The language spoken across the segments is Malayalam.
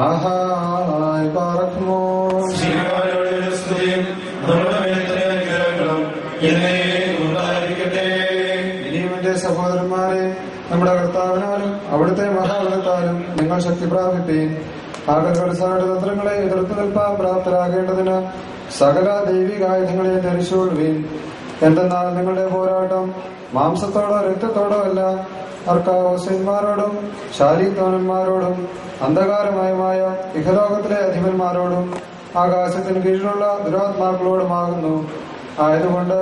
ആഹായ് പാർക്കുമോ. ഇനിയും എന്റെ സഹോദരന്മാരെ, നമ്മുടെ കർത്താവിനാലും അവിടുത്തെ മഹാബലത്താലും നിങ്ങൾ ശക്തി പ്രാപിപ്പീൻ. ആകർഷകരുടെ തന്ത്രങ്ങളെ എതിർത്ത് നിൽപ്പാൻ പ്രാപ്തരാകേണ്ടതിന് സകല ദൈവികായുധങ്ങളെ ധരിച്ചുകൊള്ളുവീൻ. എന്തെന്നാൽ നിങ്ങളുടെ പോരാട്ടം മാംസത്തോടോ രക്തത്തോടോ അല്ല, അർക്കാവോസ്യന്മാരോടും ശാലീത്തോനന്മാരോടും അന്ധകാരമയമായ ഇഹലോകത്തിലെ അധിപന്മാരോടും ആകാശത്തിന് കീഴിലുള്ള ദുരാത്മാക്കളോടുമാകുന്നു. ആയതുകൊണ്ട്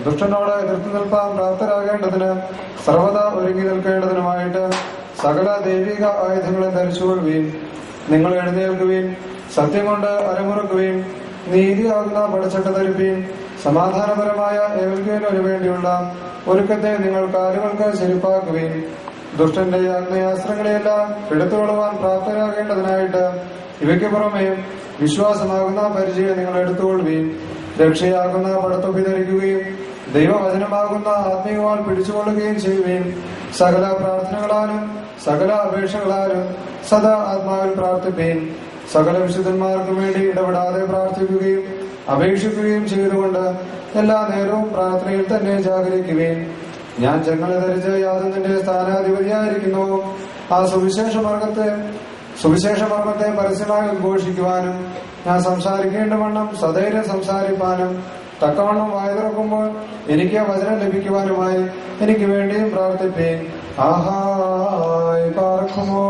ദുഷ്ടനോട് എതിർത്ത് നിൽപ്പാൻ പ്രാപ്തരാകേണ്ടതിന് സർവദാ ഒരുങ്ങി നിൽക്കേണ്ടതിനുമായിട്ട് സകല ദൈവിക ആയുധങ്ങളെ ധരിച്ചുകൊള്ളുവീൻ. നിങ്ങൾ എഴുന്നേൽക്കുവീൻ, സത്യം കൊണ്ട് അരമുറുക്കുവീൻ, നീതിയാകുന്ന പടച്ചട്ട ധരിപ്പീൻ. സമാധാനപരമായ ഏവൽക്കേലിനു വേണ്ടിയുള്ള ഒരുക്കത്തെ നിങ്ങൾ കാലുകൾക്ക് ചെരുപ്പാക്കുവീൻ. ദുഷ്ടന്റെ ആഗ്നേയാസ്ത്രങ്ങളെയെല്ലാം എടുത്തുകൊള്ളുവാൻ പ്രാപ്തരാകേണ്ടതിനായിട്ട് ഇവയ്ക്ക് പുറമേ വിശ്വാസമാകുന്ന പരിചയം നിങ്ങൾ എടുത്തുകൊള്ളുവീൻ. രക്ഷയാകുന്ന പടത്തൊപ്പി ധരിക്കുകയും ദൈവവചനമാകുന്ന ആത്മീയവാൾ പിടിച്ചുകൊള്ളുകയും ചെയ്യുകയും സകല പ്രാർത്ഥനകളാലും സകല അപേക്ഷകളാലും സദാ ആത്മാവിൽ പ്രാർത്ഥിപ്പീൻ. സകല വിശുദ്ധന്മാർക്കും വേണ്ടി ഇടപെടാതെ പ്രാർത്ഥിക്കുകയും അപേക്ഷിക്കുകയും ചെയ്തുകൊണ്ട് എല്ലാ നേരവും പ്രാർത്ഥനയിൽ തന്നെ ജാഗരിക്കുകയും. ഞാൻ ചങ്ങല ധരിച്ച് യാതൊന്നിന്റെ സ്ഥാനാധിപതിയായിരിക്കുന്നു. ആ സുവിശേഷമർമ്മത്തെ പരസ്യമായി ഉദ്ഘോഷിക്കുവാനും ഞാൻ സംസാരിക്കേണ്ട വണ്ണം സധൈര്യം സംസാരിപ്പാനും തക്കവണ്ണം വായു തുറക്കുമ്പോൾ എനിക്ക് വചനം ലഭിക്കുവാനുമായി എനിക്ക് വേണ്ടിയും പ്രാർത്ഥിപ്പേൻ. ആഹായ് പാർക്കുമോ.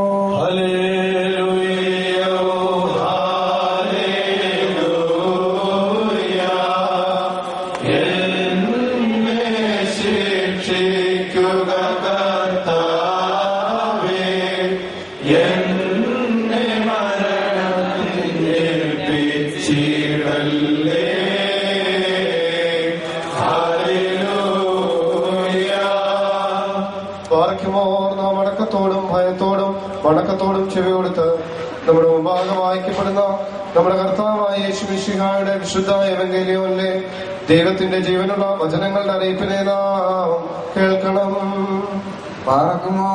വണക്കത്തോടും ചെവി കൊടുത്ത് നമ്മുടെ മുമ്പാകെ വായിക്കപ്പെടുന്ന നമ്മുടെ കർത്താവായ യേശുമിശിഹായുടെ വിശുദ്ധ എവങ്കേലിയോനിലെ ദൈവത്തിന്റെ ജീവനുള്ള വചനങ്ങളുടെ അറിയിപ്പിനെ നാം കേൾക്കണം. പാർക്കുമോ.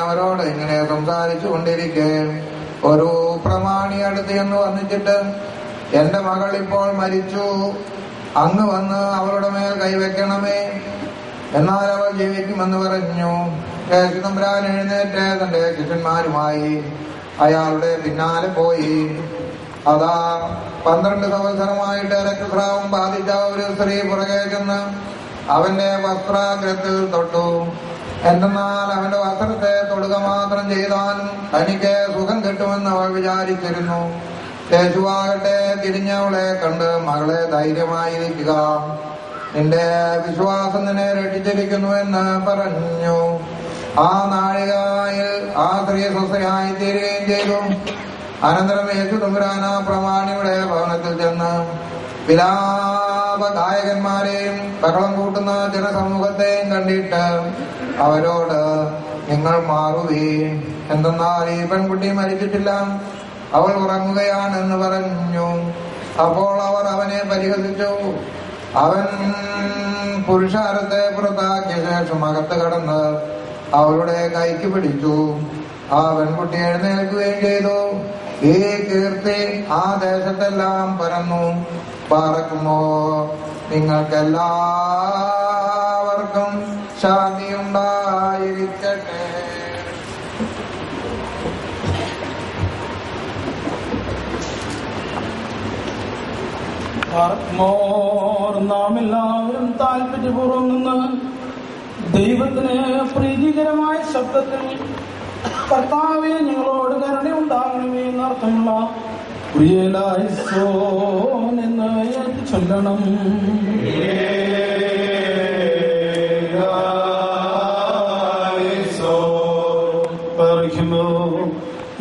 അവരോട് ഇങ്ങനെ സംസാരിച്ചു കൊണ്ടിരിക്കെ ഒരു പ്രമാണി അടുത്ത് എന്ന് വന്നിച്ചിട്ട്, എന്റെ മകൾ ഇപ്പോൾ മരിച്ചു, അങ്ങ് വന്ന് അവളുടെ മേൽ കൈവയ്ക്കണമേ, എന്നാൽ അവൾ ജീവിക്കുമെന്ന് പറഞ്ഞു. യേശുതമ്പുരാൻ എഴുന്നേറ്റ് തന്റെ ശിഷ്യന്മാരുമായി അയാളുടെ പിന്നാലെ പോയി. അതാ 12 സംവത്സരമായിട്ട് രക്തസ്രാവം ബാധിച്ച ഒരു സ്ത്രീ പുറകെ ചെന്ന് അവന്റെ വസ്ത്രാഗ്രത്തിൽ തൊട്ടു. എന്തെന്നാൽ അവന്റെ വസ്ത്രത്തെ തൊടുക മാത്രം ചെയ്താലും തനിക്ക് സുഖം കിട്ടുമെന്ന് അവൾ വിചാരിച്ചിരുന്നു. യേശുവാകട്ടെ തിരിഞ്ഞവളെ കണ്ട്, മകളെ ധൈര്യമായിരിക്കുക, നിന്റെ വിശ്വാസം നിന്നെ രക്ഷിച്ചിരിക്കുന്നു എന്ന് പറഞ്ഞു. ആ നാഴികയിൽ ആ സ്ത്രീ സ്വസ്ഥയായി തീരുകയും ചെയ്തു. അനന്തരം യേശു തമ്പുരാൻ ആ പ്രമാണിയുടെ ഭവനത്തിൽ ചെന്ന് വിലാപഗായകന്മാരെയും ബഹളം കൂട്ടുന്ന ജനസമൂഹത്തെയും കണ്ടിട്ട് അവരോട്, നിങ്ങൾ മാറുകയും, എന്തെന്നാൽ ഈ പെൺകുട്ടി മരിച്ചിട്ടില്ല, അവൾ ഉറങ്ങുകയാണെന്ന് പറഞ്ഞു. അപ്പോൾ അവർ അവനെ പരിഹസിച്ചു. അവൻ പുരുഷാരത്തെ പുറത്താക്കിയ ശേഷം അകത്ത് കടന്ന് അവളുടെ കൈക്ക് പിടിച്ചു. ആ പെൺകുട്ടി എഴുന്നേൽക്കുകയും ചെയ്തു. ഈ കീർത്തി ആ ദേശത്തെല്ലാം പരന്നു. പാർക്കുമോ. നിങ്ങൾക്കെല്ലാവർക്കും ശാന്തിയുണ്ടായിരിക്കട്ടെ. നാം എല്ലാവരും താല്പര്യപൂർവ്വം നിന്ന് ദൈവത്തിന് പ്രീതികരമായ ശബ്ദത്തിൽ കർത്താവെ ഞങ്ങളോട് കരുണയുണ്ടാകണമേ എന്നർത്ഥമുള്ള പ്രിയലായിസോൻ എന്ന് ചൊല്ലണം.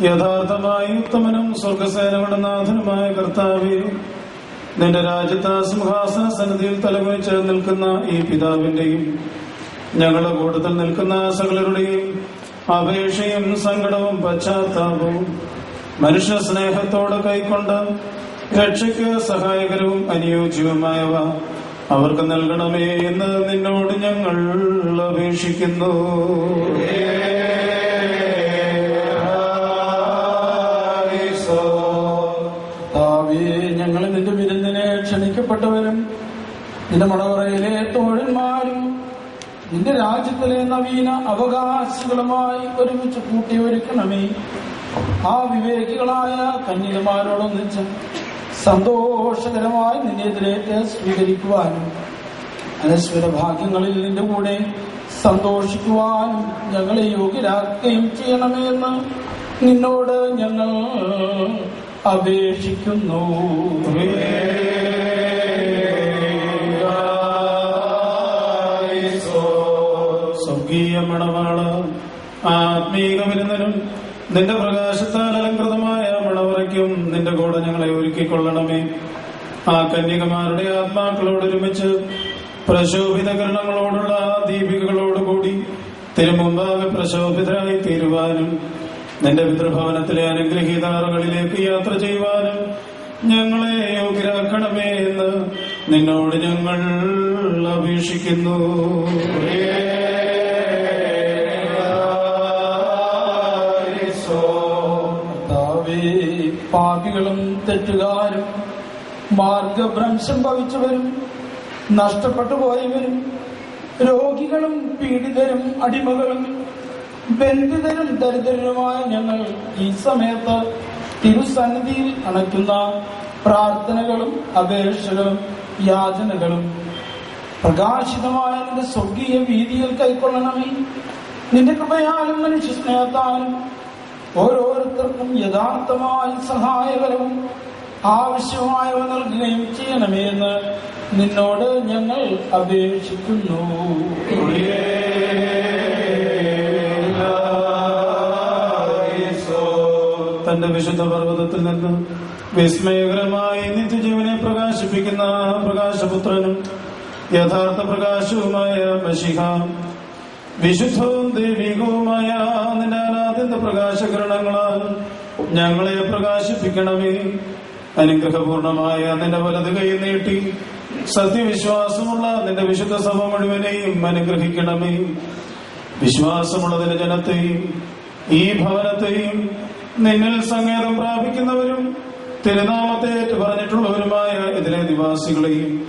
യഥാർത്ഥമായി ഉത്തമനും സ്വർഗസേനകളുടെ നാഥനുമായ കർത്താവേ, നിന്റെ രാജ്യത്ത് സിംഹാസന സന്നിധിയിൽ തലകുനിച്ച് നിൽക്കുന്ന ഈ പിതാവിന്റെയും ഞങ്ങളുടെ കൂട്ടത്തിൽ നിൽക്കുന്ന സകലരുടെയും അപേക്ഷയും സങ്കടവും പശ്ചാത്താപവും മനുഷ്യ സ്നേഹത്തോടെ കൈക്കൊണ്ട് രക്ഷയ്ക്ക് സഹായകരവും അനുയോജ്യവുമായവ അവർക്ക് നൽകണമേ എന്ന് നിന്നോട് ഞങ്ങൾ അപേക്ഷിക്കുന്നു. ഞങ്ങൾ നിന്റെ വിരുന്നിനെ ക്ഷണിക്കപ്പെട്ടവരും നിന്റെ മടവറയിലെ തോഴന്മാരും നിന്റെ രാജ്യത്തിലെ നവീന അവകാശികളുമായി ഒരുമിച്ച് കൂട്ടി ഒരുക്കണമേ. ആ വിവേകികളായ കന്യകമാരോടൊന്നിച്ച് സന്തോഷകരമായി നിന്നെതിരേറ്റ് സ്വീകരിക്കുവാനും അനശ്വര ഭാഗ്യങ്ങളിൽ നിന്റെ കൂടെ സന്തോഷിക്കുവാനും ഞങ്ങളെ യോഗ്യരാക്കുകയും ചെയ്യണമേ എന്ന് നിന്നോട് ഞങ്ങൾ അപേക്ഷിക്കുന്നു. സ്വർഗീയ മണവാള, ആത്മീക വിരുന്നനും നിന്റെ പ്രകാശത്താൽ അലങ്കൃതമായ മണവറയ്ക്കും നിന്റെ കൂടെ ഞങ്ങളെ ഒരുക്കിക്കൊള്ളണമേ. ആ കന്യകമാരുടെ ആത്മാക്കളോടൊരുമിച്ച് പ്രശോഭിത കിരണങ്ങളോടുള്ള ദീപികകളോടുകൂടി തിരുമുമ്പാകെ പ്രശോഭിതരായി തീരുവാനും നിന്റെ പിതൃഭവനത്തിലെ അനുഗ്രഹീതാറുകളിലേക്ക് യാത്ര ചെയ്യുവാനും ഞങ്ങളെ യോഗ്യരാക്കണമേ എന്ന് നിന്നോട് ഞങ്ങൾ അപേക്ഷിക്കുന്നു. പാപികളും തെറ്റുകാരും മാർഗഭ്രംശം ഭവിച്ചവരും നഷ്ടപ്പെട്ടു പോയവരും രോഗികളും പീഡിതരും അടിമകളും ബന്ധിതരും ദരിദ്രരുമായ ഞങ്ങൾ ഈ സമയത്ത് തിരുസന്നിധിയിൽ അണയ്ക്കുന്ന പ്രാർത്ഥനകളും അപേക്ഷകളും യാചനകളും പ്രകാശിതമായ നിന്റെ സ്വർഗീയ വീതിയിൽ കൈക്കൊള്ളണമേ. നിന്റെ കൃപയാലും മനുഷ്യ സ്നേഹത്താലും ഓരോരുത്തർക്കും യഥാർത്ഥമായി സഹായകരവും ആവശ്യമായവ നൽകുകയും ചെയ്യണമേ എന്ന് നിന്നോട് ഞങ്ങൾ അപേക്ഷിക്കുന്നു. തന്റെ വിശുദ്ധ പർവ്വതത്തിൽ നിന്ന് വിസ്മയകരമായി നിത്യജീവനെ പ്രകാശിപ്പിക്കുന്ന പ്രകാശപുത്രനും യഥാർത്ഥ പ്രകാശവുമായ മശിഹ, വിശുദ്ധവും ദൈവികവുമായ നിന്റെ അനാദ്യന്ത പ്രകാശകിരണങ്ങളാൽ ഞങ്ങളെ പ്രകാശിപ്പിക്കണമേ. അനുഗ്രഹപൂർണമായ നിന്റെ വലത് കൈ നീട്ടി സത്യവിശ്വാസമുള്ള നിന്റെ വിശുദ്ധ സഭ മുഴുവനെയും അനുഗ്രഹിക്കണമേ. വിശ്വാസമുള്ളതിന്റെ ജനത്തെയും ഈ ഭവനത്തെയും നിന്നിൽ സങ്കേതം പ്രാപിക്കുന്നവരും തിരുനാമത്തെ ഏറ്റുപറഞ്ഞിട്ടുള്ളവരുമായ ഇതിലെ നിവാസികളെയും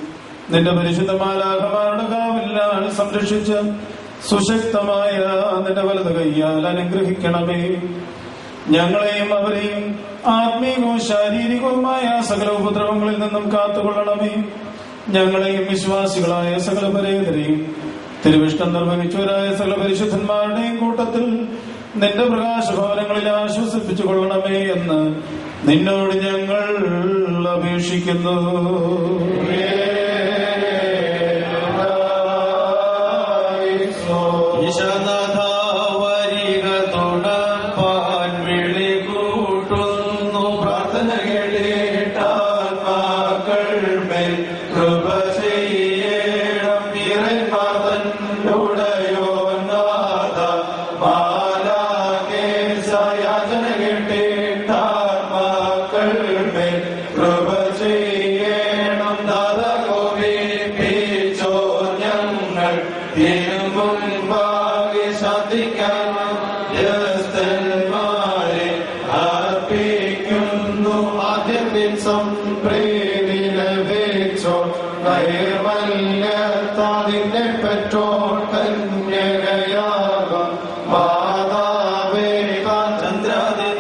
നിന്റെ പരിശുദ്ധ മാലാഖമാരുടെ കാവലിനാൽ സംരക്ഷിച്ച് സുശക്തമായ നിന്റെ വലത് കൈയാൽ അനുഗ്രഹിക്കണമേ. ഞങ്ങളെയും അവരെയും ആത്മീകവും ശാരീരികവുമായ സകല ഉപദ്രവങ്ങളിൽ നിന്നും കാത്തുകൊള്ളണമേ. ഞങ്ങളെയും വിശ്വാസികളായ സകല പരേതരെയും തിരുവിഷ്ടം നിർവഹിച്ചവരായ സകല പരിശുദ്ധന്മാരുടെയും കൂട്ടത്തിൽ നിന്റെ പ്രകാശഭവനങ്ങളിൽ ആശ്വസിപ്പിച്ചു കൊള്ളണമേ എന്ന് നിന്നോട് ഞങ്ങൾ അപേക്ഷിക്കുന്നു.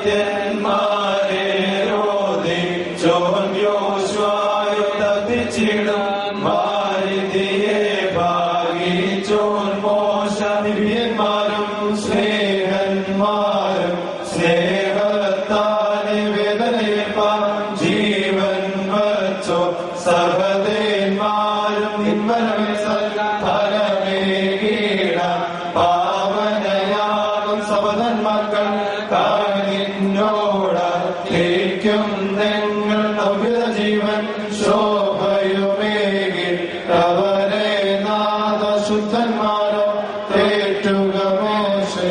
ചന്ദ്രാദിത്യന്മാരെ രോധി ചോദ്യോശ്വായുധ വഹിച്ചിടും വാരിധിയെ ഭാഗിച്ചോൻ മോശ ദിവ്യന്മാരും സ്നേഹന്മാരും സ്നേഹത്താലെ വേദനയേൽപ്പാൻ ജീവൻ വച്ചോ സഹദേന്മാരും നിന്മനമേ ഫലമേകീട പാവനയാകും സപതന്മക്കൾ കാനിന്നോട തേക്കും നിങ്ങൾ നവ്യത ജീവൻ ശോഭയുമേകി അവരെ നാദ ശുദ്ധന്മാരോ തേറ്റുക മോശെ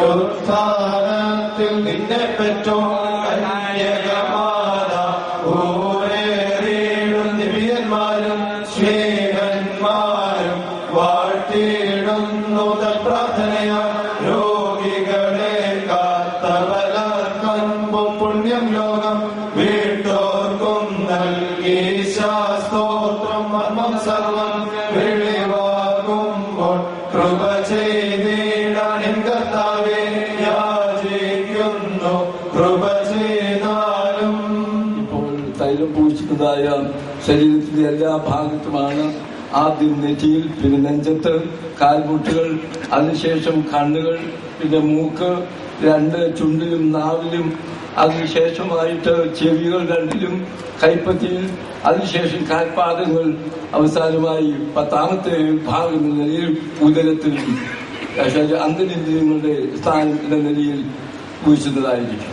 ഉത്ഥാനത്തിൽ നിന്നെ പെറ്റോ കന്യകമാത ഊരേറിയിടും ദിവ്യന്മാരും സ്നേഹന്മാരും വാഴ്ത്തിയിടുന്നു പ്രാർത്ഥനയാ രോഗികളെ കാത്തവലർക്കമ്പും പുണ്യം ലോകം വീട്ടോർക്കും നൽകി ശാസ്ത്രോത്രം മർമ്മം സർവം വെളിവാകുമ്പോൾ കൃപ ചെയ്തിടാൻ എൻ കർത്താവേ യാചിക്കുന്നു കൃപ ചെയ്താലും. ഇപ്പോൾ തൈലം പൂശിക്കുന്നതായ ശരീരത്തിന്റെ എല്ലാ ഭാഗത്തുമാണ്. ആദ്യം നെറ്റിയിൽ, പിന്നെ നെഞ്ചത്ത്, കാൽമുട്ടുകൾ, അതിനുശേഷം കണ്ണുകൾ, പിന്നെ മൂക്ക്, രണ്ട് ചുണ്ടിലും നാവിലും, അതിനുശേഷമായിട്ട് ചെവികൾ രണ്ടിലും, കൈപ്പത്തിയിൽ, അതിനുശേഷം കാൽപാദങ്ങൾ, അവസാനമായി 10ാമത്തെ ഭാഗം എന്ന നിലയിൽ ഉദരത്തിൽ അന്തരിന്ദ്രിയങ്ങളുടെ സ്ഥാനം എന്ന നിലയിൽ പൂശുന്നതായിരിക്കും.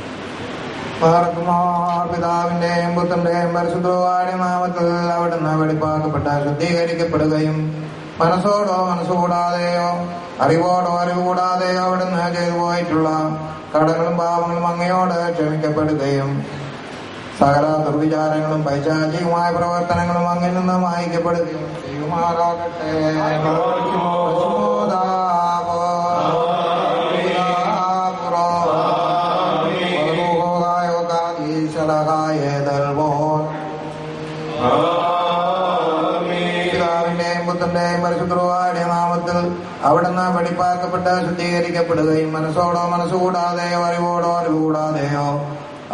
പിതാവിന്റെയും പുത്രന്റെയും പരിശുദ്ധമായ നാമത്തിൽ അവിടുന്ന് വെളിപ്പാക്കപ്പെട്ട ശുദ്ധീകരിക്കപ്പെടുകയും മനസ്സോടോ മനസ്സുകൂടാതെയോ അറിവോടോ അറിവ് കൂടാതെയോ അവിടുന്ന് ചെയ്തു പോയിട്ടുള്ള കടങ്ങളും പാപങ്ങളും അങ്ങയോട് ക്ഷമിക്കപ്പെടുകയും സകല ദുർവിചാരങ്ങളും പൈശാചികമായ പ്രവർത്തനങ്ങളും അങ്ങിൽ നിന്ന് മായിക്കപ്പെടുകയും ചെയ്യുമാറാകട്ടെ. പിതാവിന്റെയും പുത്രന്റെയും പരിശുദ്ധമായ നാമത്തിൽ അവിടുന്ന് വെളിപ്പാക്കപ്പെട്ട് ശുദ്ധീകരിക്കപ്പെടുകയും മനസ്സോടോ മനസ്സുകൂടാതെയോ അറിവോടോ അറിവ് കൂടാതെയോ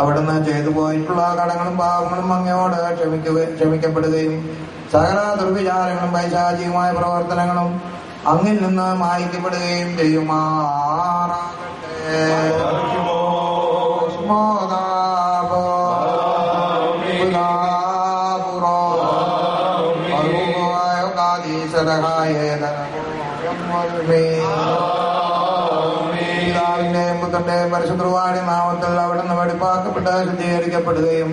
അവിടുന്ന് ചെയ്തു പോയിട്ടുള്ള കടങ്ങളും പാവങ്ങളും അങ്ങയോട് ക്ഷമിക്കപ്പെടുകയും സകല ദുർവിചാരങ്ങളും പൈശാചികമായ പ്രവർത്തനങ്ങളും അങ്ങിൽ നിന്ന് മായിക്കപ്പെടുകയും ചെയ്യുമാറാകട്ടെ. പിതാവിന്റെയും പുത്രന്റെയും പരിശുദ്ധമായ നാമത്തിൽ അവിടുന്ന് വെളിപ്പാക്കപ്പെട്ട് ശുദ്ധീകരിക്കപ്പെടുകയും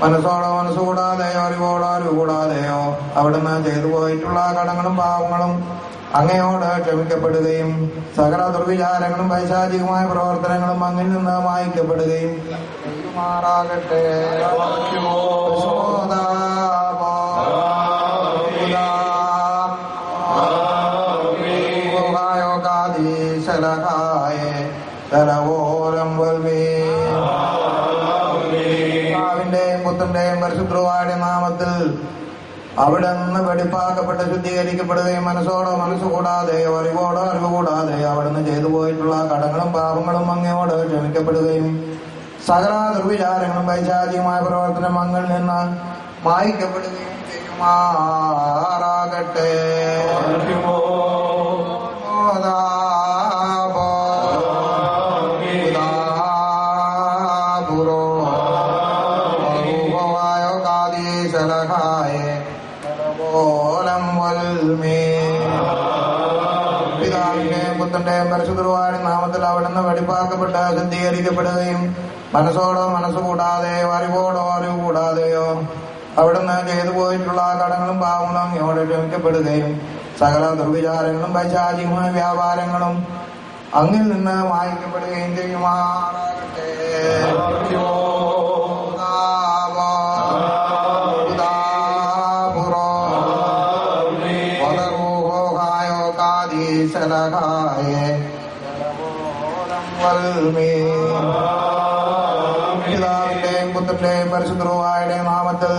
മനസ്സോടോ മനസ്സുകൂടാതെയോ അറിവോടോ അറിവ് കൂടാതെയോ അവിടുന്ന് ചെയ്തു പോയിട്ടുള്ള കടങ്ങളും പാവങ്ങളും അങ്ങയോട് ക്ഷമിക്കപ്പെടുകയും സകല ദുർവിചാരങ്ങളും പൈശാചികമായ പ്രവർത്തനങ്ങളും അങ്ങിൽ നിന്ന് മായിക്കപ്പെടുകയും ചെയ്യുമാറാകട്ടെ. പിതാവിന്റെയും പുത്രന്റെയും പരിശുദ്ധമായ നാമത്തിൽ അവിടുന്ന് വെളിപ്പാക്കപ്പെട്ട് ശുദ്ധീകരിക്കപ്പെടുകയും മനസ്സോടോ മനസ്സുകൂടാതെയോ അറിവോടോ അറിവ് കൂടാതെയോ അവിടുന്ന് ചെയ്തു പോയിട്ടുള്ള കടങ്ങളും പാപങ്ങളും അങ്ങയോട് ക്ഷമിക്കപ്പെടുകയും സകല ദുർവിചാരങ്ങളും പൈശാചികമായ പ്രവർത്തനം അങ്ങിൽ നിന്ന് മായിക്കപ്പെടുകയും ചെയ്യുമാറാകട്ടെ. പിതാവിന്റെയും പുത്രന്റെയും പരിശുദ്ധമായ നാമത്തിൽ അവിടുന്ന് വെളിപ്പാക്കപ്പെട്ട് ശുദ്ധീകരിക്കപ്പെടുകയും മനസ്സോടോ മനസ്സുകൂടാതെയോ അറിവോടോ അറിവ് കൂടാതെയോ അവിടുന്ന് ചെയ്തു പോയിട്ടുള്ള കടങ്ങളും പാവങ്ങളും അങ്ങയോട് ക്ഷമിക്കപ്പെടുകയും സകല ദുർവിചാരങ്ങളും പൈശാചികമായ വ്യാപാരങ്ങളും അങ്ങിൽ നിന്ന് മായിക്കപ്പെടുകയും ചെയ്യുമാറാകട്ടെ. പിതാവിന്റെയും പുത്രന്റെയും പരിശുദ്ധമായ നാമത്തിൽ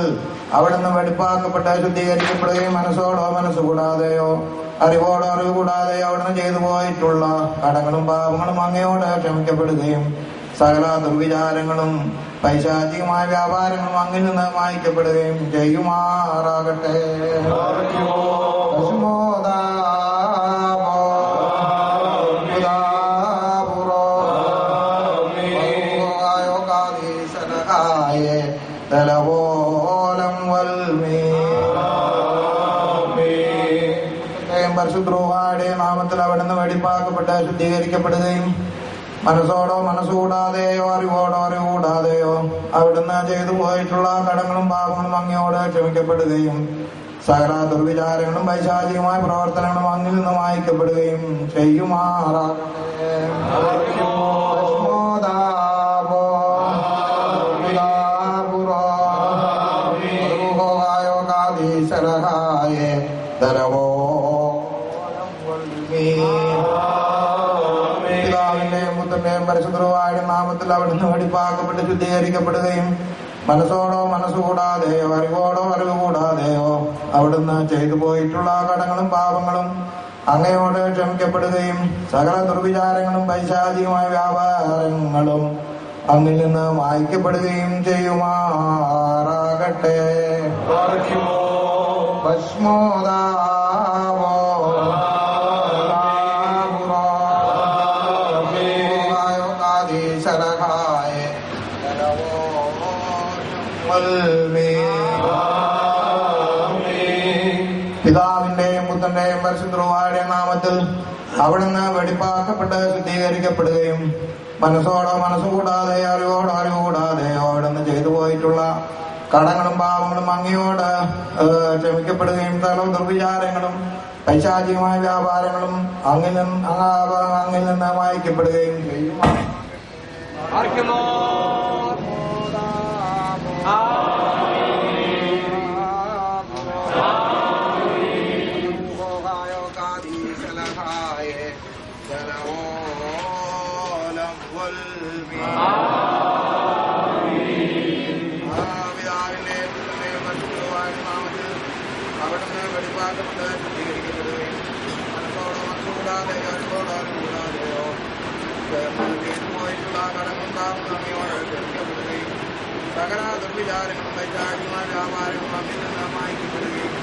അവിടുന്ന് വെളിപ്പാക്കപ്പെട്ട് ശുദ്ധീകരിക്കപ്പെടുകയും മനസ്സോടോ മനസ്സുകൂടാതെയോ അറിവോടോ അറിവ് കൂടാതെയോ അവിടുന്ന് ചെയ്തു പോയിട്ടുള്ള കടങ്ങളും പാപങ്ങളും അങ്ങയോട് ക്ഷമിക്കപ്പെടുകയും സകല ദുർവിചാരങ്ങളും പൈശാചികമായ വ്യാപാരങ്ങളും അങ്ങിൽ നിന്ന് മായ്ക്കപ്പെടുകയും ചെയ്യുമാറാകട്ടെ. പരിശുദ്ധ്രോഹായുടെ നാമത്തിൽ അവിടുന്ന് വെടിപ്പാക്കപ്പെട്ട് ശുദ്ധീകരിക്കപ്പെടുകയും മനസ്സോടോ മനസ്സുകൂടാതെയോ അറിവോടോ അറിവുകൂടാതെയോ അവിടുന്ന് ചെയ്തു പോയിട്ടുള്ള കടങ്ങളും പാപങ്ങളും അങ്ങയോട് ക്ഷമിക്കപ്പെടുകയും സകല ദുർവിചാരങ്ങളും പൈശാചികമായ പ്രവർത്തനങ്ങളും അങ്ങിൽ നിന്ന് മായ്ക്കപ്പെടുകയും ചെയ്യുമാറാകട്ടെ. പരിശുദ്ധമായ നാമത്തിൽ അവിടുന്ന് വെടിപ്പാക്കപ്പെട്ട് ശുദ്ധീകരിക്കപ്പെടുകയും മനസ്സോടോ മനസ്സുകൂടാതെയോ അറിവോടോ അറിവ് കൂടാതെയോ അവിടുന്ന് ചെയ്തു പോയിട്ടുള്ള കടങ്ങളും പാപങ്ങളും അങ്ങയോട് ക്ഷമിക്കപ്പെടുകയും സകല ദുർവിചാരങ്ങളും പൈശാചികമായ വ്യാപാരങ്ങളും അങ്ങിൽ നിന്ന് വായിക്കപ്പെടുകയും ചെയ്യുമാറാകട്ടെ. ഭസ്മോദാവോ പിതാവിന്റെയും പുത്രന്റെയും പരിശുദ്ധമായ നാമത്തിൽ അവിടുന്ന് വെടിപ്പാക്കപ്പെട്ട് ശുദ്ധീകരിക്കപ്പെടുകയും മനസ്സോടോ മനസ്സുകൂടാതെ അറിവോടോ അറിവ് കൂടാതെയോ അവിടുന്ന് ചെയ്തു പോയിട്ടുള്ള കടങ്ങളും പാവങ്ങളും അങ്ങയോട് ക്ഷമിക്കപ്പെടുകയും സകല ദുർവിചാരങ്ങളും പൈശാചികമായ വ്യാപാരങ്ങളും അങ്ങിൽ നിന്ന് വായിക്കപ്പെടുകയും ചെയ്യും. അവിടുന്ന് വെടിപ്പാക്കപ്പെട്ട് ശുദ്ധീകരിക്കപ്പെടുകയും മനസ്സോടോ മനസ്സുകൂടാതെയോ അറിവോടോ പോയിട്ടുള്ള കടങ്ങളും പാപങ്ങളും അങ്ങയോട് ക്ഷമിക്കപ്പെടുകയും സകല ദുർവിചാരങ്ങളും പൈശാചികമായ വ്യാപാരങ്ങളും അങ്ങിൽ നിന്ന് മായ്ക്കപ്പെടുകയും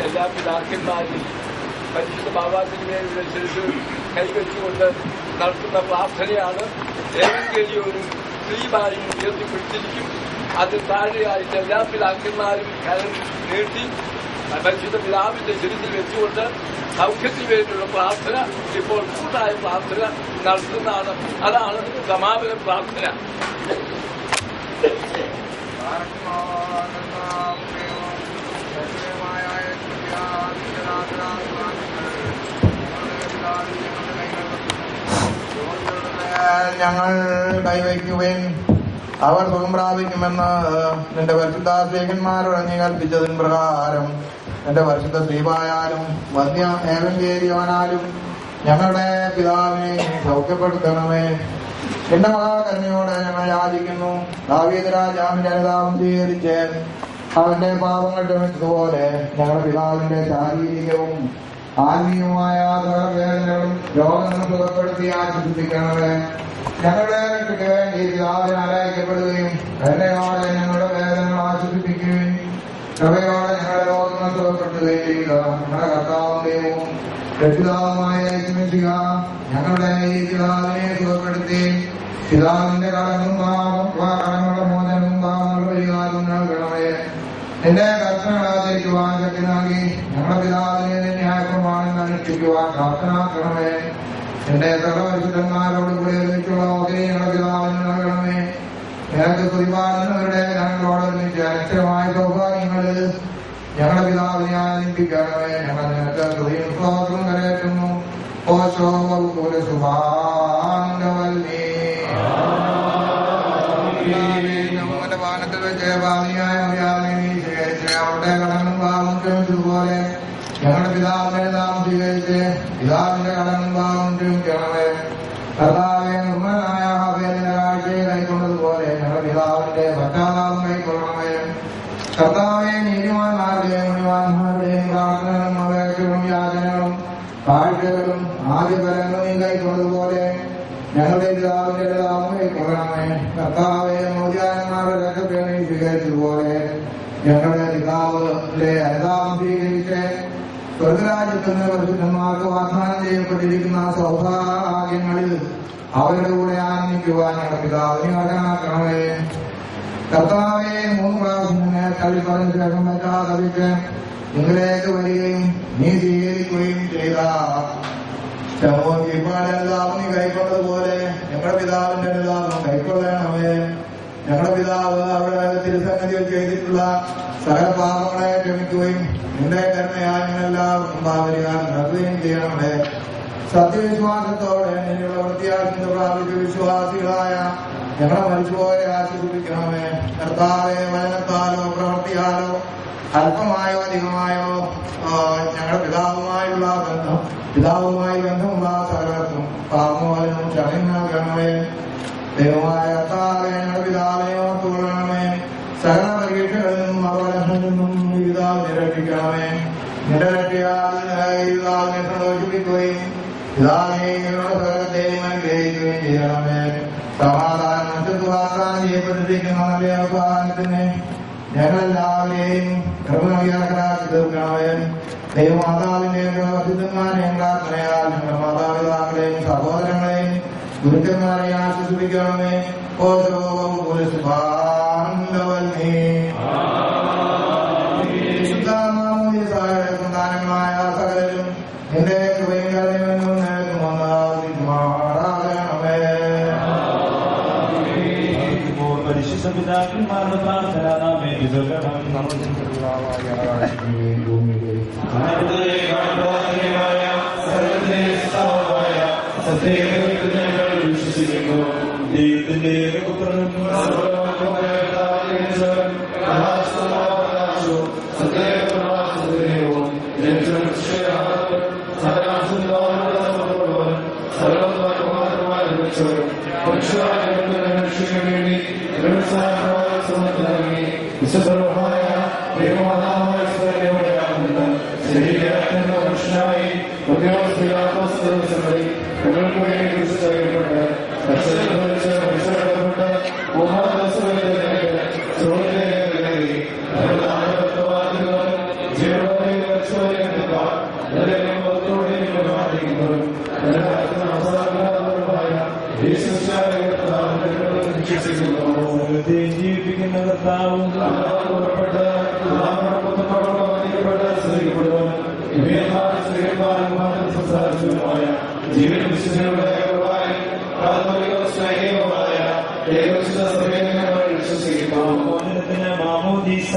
എല്ലാ പിതാക്കന്മാരും പരിശുദ്ധ ബാബാസിന്റെ ശിരസ് കൈവച്ചുകൊണ്ട് നടത്തുന്ന പ്രാർത്ഥനയാണ്. ഏവങ്കേലിയോനും സ്ത്രീമാരും ഉയർത്തിപ്പിടിച്ചിരിക്കും. അത് താഴെയായിട്ട് എല്ലാ പിതാക്കന്മാരും കരം നീട്ടി പരിശുദ്ധ പിതാവിന്റെ ശിരസിൽ വെച്ചുകൊണ്ട് സൗഖ്യത്തിന് വേണ്ടിയുള്ള പ്രാർത്ഥന ഇപ്പോൾ കൂട്ടായ പ്രാർത്ഥന നടത്തുന്നതാണ്. അതാണ് സമാപന പ്രാർത്ഥന. ഞങ്ങൾ കൈവയ്ക്കുവേൻ, അവർ സുഖം പ്രാപിക്കുമെന്ന് നിന്റെ പരിശുദ്ധ സ്നേഹന്മാരോട് നീ കൽപ്പിച്ചതിന് പ്രകാരം നിന്റെ പരിശുദ്ധ ശ്രീപായാലും വന്യ ഏവങ്കേരിയോനാലും ഞങ്ങളുടെ പിതാവിനെ സൗഖ്യപ്പെടുത്തണമേ. നിന്റെ മഹാകരുണയോടെ ഞങ്ങൾ യാചിക്കുന്നു. ദാവീദ് രാജാവിന്റെ അനുതാപം സ്വീകരിച്ച് അവന്റെ പാപങ്ങൾ ക്ഷമിച്ചതുപോലെ ഞങ്ങളുടെ പിതാവിന്റെ ശാരീരികവും ആത്മീയവുമായ വേദനകളും രോഗങ്ങളും സുഖപ്പെടുത്തി ആശ്വസിപ്പിക്കണമേ. ഞങ്ങളുടെ രക്ഷയ്ക്ക് വേണ്ടി പിതാവിനെ ആരാധിക്കപ്പെടുകയും കരുണയോടെ ഞങ്ങളുടെ വേദനകൾ ആശ്വസിപ്പിക്കുകയും കൃപയോടെ ഞങ്ങളുടെ രോഗങ്ങൾ സുഖപ്പെടുത്തുകയും ചെയ്യുക. ഞങ്ങളുടെ കർത്താവും ദൈവവും രക്ഷിതാവുമായ ഞങ്ങളുടെ ഈ പിതാവിനെ സുഖപ്പെടുത്തി പിതാവിന്റെ കടങ്ങളുടെ മോചനവും പാവങ്ങളുടെ പരിഹാരവും നൽകണമേ. നിന്റെ കർശനങ്ങൾ ആചരിക്കുവാൻ ശക്തി നൽകി ഞങ്ങളുടെ പിതാവിനെ ന്യായപ്രമാണം അനുഷ്ഠിക്കുവാൻ പ്രാർത്ഥനാക്കണമേ. എന്റെ സർവപരിശുദ്ധന്മാരോട് കൂടെ ഒരുമിച്ചുള്ള ഓഹരി ഞങ്ങളുടെ പിതാവിന് നൽകണമേ. നിനക്ക് പ്രതിപാടുന്നവരുടെ ഞങ്ങളോട് ഒരുമിച്ച് അനക്ഷരമായ സൗഭാഗ്യങ്ങളിൽ ഞങ്ങളുടെ പിതാവിനെ ആനന്ദിപ്പിക്കണമേ. ഞങ്ങൾ നിനക്ക് ഹൃദയം സ്തോത്രം കരയറ്റുന്നു. ഓശോ സുഭാംഗവല്ലി പരിശുദ്ധ ഭാവിയായ മര്യാദയെ നീ സ്വീകരിച്ച് അവരുടെ കടങ്ങളും പാവം ക്ഷമിച്ചതുപോലെ ഞങ്ങളുടെ പിതാവിന്റെ നാം സ്വീകരിച്ച് പിതാവിന്റെ കടങ്ങളും പാവം ക്ഷമിക്കണമേ. കർത്താവെ നിർമ്മലനായ ഹാബേലിന്റെ കാഴ്ചയെ കൈക്കൊണ്ടതുപോലെ ഞങ്ങളുടെ പിതാവിന്റെ പശ്ചാത്താപം കൈക്കൊള്ളണമേ. കർത്താവെ നീതിമാന്മാരുടെയും മുനിമാന്മാരുടെയും പ്രാർത്ഥനകളും അപേക്ഷകളും യാചനകളും കാഴ്ചകളും ആദ്യഫലങ്ങളും നീ കൈക്കൊണ്ടതുപോലെ ഞങ്ങളുടെ പിതാവിന്റെ പിതാവും കൈക്കൊള്ളണമേ. കർത്താവെ മോചാനന്മാരുടെ രക്ഷത്തെ നീ സ്വീകരിച്ചതുപോലെ ഞങ്ങളുടെ പിതാവിന്റെ അനുതാപം സ്വീകരിച്ച് സ്വർഗരാജ്യത്തിൽ നിന്ന് പരിശുദ്ധന്മാർക്ക് വാഗ്ദാനം ചെയ്യപ്പെട്ടിരിക്കുന്ന സൗഭാഗ്യങ്ങളിൽ അവരുടെ കൂടെ ആനന്ദിക്കുവാൻ ഞങ്ങളുടെ പിതാവിനെ അടങ്ങാക്കണമേ. കർത്താവെ 3 പ്രാവശ്യം തള്ളിപ്പറഞ്ഞ ശേഷം പറ്റാതവിച്ച് നിങ്ങളിലേക്ക് വരികയും നീ സ്വീകരിക്കുകയും ചെയ്ത എല്ലാവരും നീ കൈക്കൊണ്ടതുപോലെ ഞങ്ങളുടെ പിതാവിന്റെ എല്ലാവരും കൈക്കൊള്ളണമേ. ഞങ്ങളുടെ പിതാവ് അവിടെ തിരുസന്നിധിയിൽ ചെയ്തിട്ടുള്ള സകല പാപങ്ങളെ ക്ഷമിക്കുകയും നിന്റെ കരുണയാൽ ഞങ്ങളെല്ലാവർക്കും പാപരിഹാരം നൽകുകയും ചെയ്യണമേ. സത്യവിശ്വാസത്തോടെ നിന്നുള്ള വൃത്തിയാക്കി പ്രാപിച്ച വിശ്വാസികളായ ഞങ്ങളെ മരിച്ചുപോയെ ആശ്വസിപ്പിക്കണമേ. കർത്താവെ വചനത്താലോ പ്രവൃത്തിയാലോ അല്പമായോ അധികമായോ ഞങ്ങളുടെ പിതാവുമായി ബന്ധമുള്ള സകലർക്കും പാപമോചനവും ക്ഷമയും നൽകണമേ. ദൈവമായ കർത്താവെ ഞങ്ങളുടെ പിതാവിനെ ഓർത്തുകൊള്ളണമേ. സകല പരീക്ഷകളിൽ നിന്നും അപകടങ്ങളിൽ നിന്നും ഈ പിതാവിനെ രക്ഷിക്കണമേ. നിന്റെ രക്ഷയാൽ ഈ പിതാവിനെ സന്തോഷിപ്പിക്കുകയും പിതാവിനെയും സകലത്തെയും അനുഗ്രഹിക്കുകയും ചെയ്യണമേ. സമാധാനം വാഗ്ദാനം ചെയ്യപ്പെട്ടിരിക്കുന്ന നല്ല അവസാനത്തിന് ഞങ്ങളെല്ലാവരെയും കൃപയാക്കി തീർക്കണമേ. ദൈവമാതാവിന്റെയും പ്രസിദ്ധന്മാരെയും പ്രാർത്ഥനയാൽ ഞങ്ങളുടെ മാതാപിതാക്കളെയും സഹോദരങ്ങളെയും ഗുരുക്കന്മാരെയും ആശ്വസിപ്പിക്കണമേ. സന്താനങ്ങളായ സകലരും എന്റെ കൃപയും കരുണയും പരിശുദ്ധ പിതാക്കന്മാരുടെ പ്രാർത്ഥന നാം ഏറ്റുചൊല്ലണം. വിശ്വസിക്കുന്നു ദൈവത്തിന്റെ ജീവിപ്പിക്കുന്ന കർത്താവും ജീവൻ വിശ്വസിക്കുന്നു. മാമോദീസ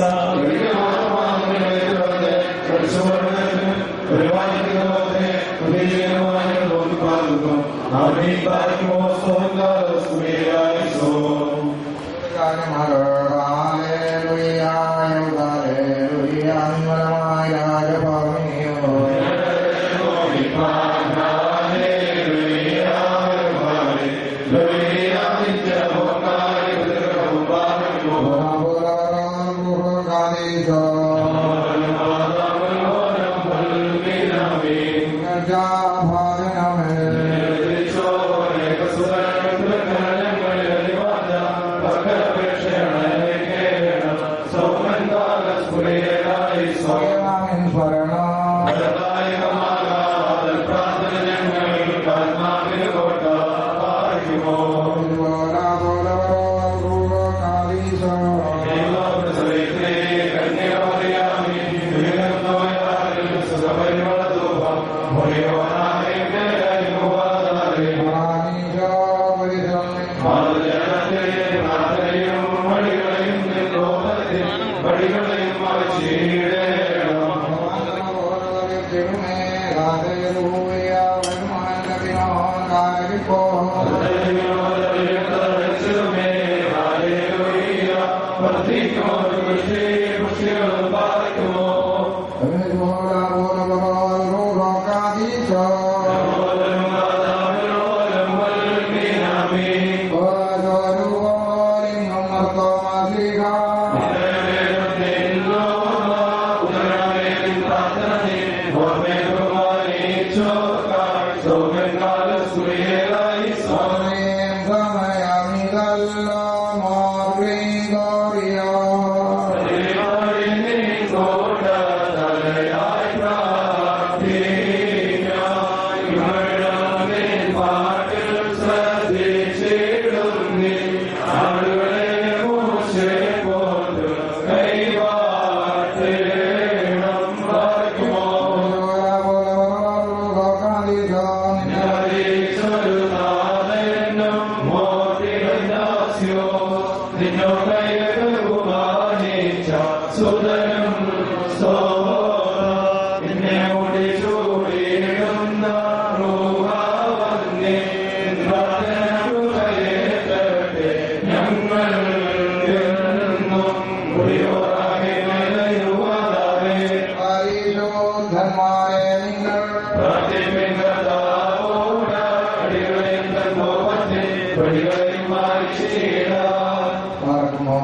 Hallelujah.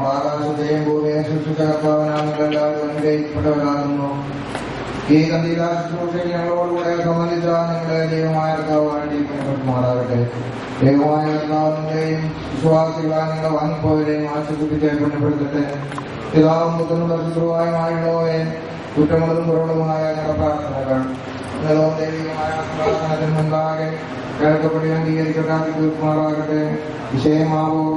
ആകാശത്തെയും ഭൂമിയെ സൃഷ്ടിച്ചവനാണെല്ലാവരും അനുഗ്രഹിക്കപ്പെട്ടവരാകുന്നു. ഈ കന്തികാശുശ്രൂഷയിൽ ഞങ്ങളോടുകൂടെ സംബന്ധിച്ച നിങ്ങളുടെ ദൈവമായ കർത്താവാണ്ടിരിക്കപ്പെട്ടുമാറാകട്ടെ. ദൈവമായ കർത്താവിന്റെയും വിശ്വാസികളായ നിങ്ങളുടെ വാങ്ങിപ്പോയവരെയും ആശുപത്രിക്ക് പുണ്യപ്പെടുത്തട്ടെ. പിതാവും പുത്രനും പരിശുദ്ധവുമായുള്ളവയെ കുറ്റമുള്ളതും കുറവുള്ളതുമായ ഞങ്ങളുടെ പ്രാർത്ഥനകൾ നിലവും ദൈവികമായ പ്രാർത്ഥനത്തിന് മുൻപാകെ കേൾക്കപ്പെടി അംഗീകരിക്കപ്പെടാതെ തീർക്കുമാറാകട്ടെ. വിഷയമാവോ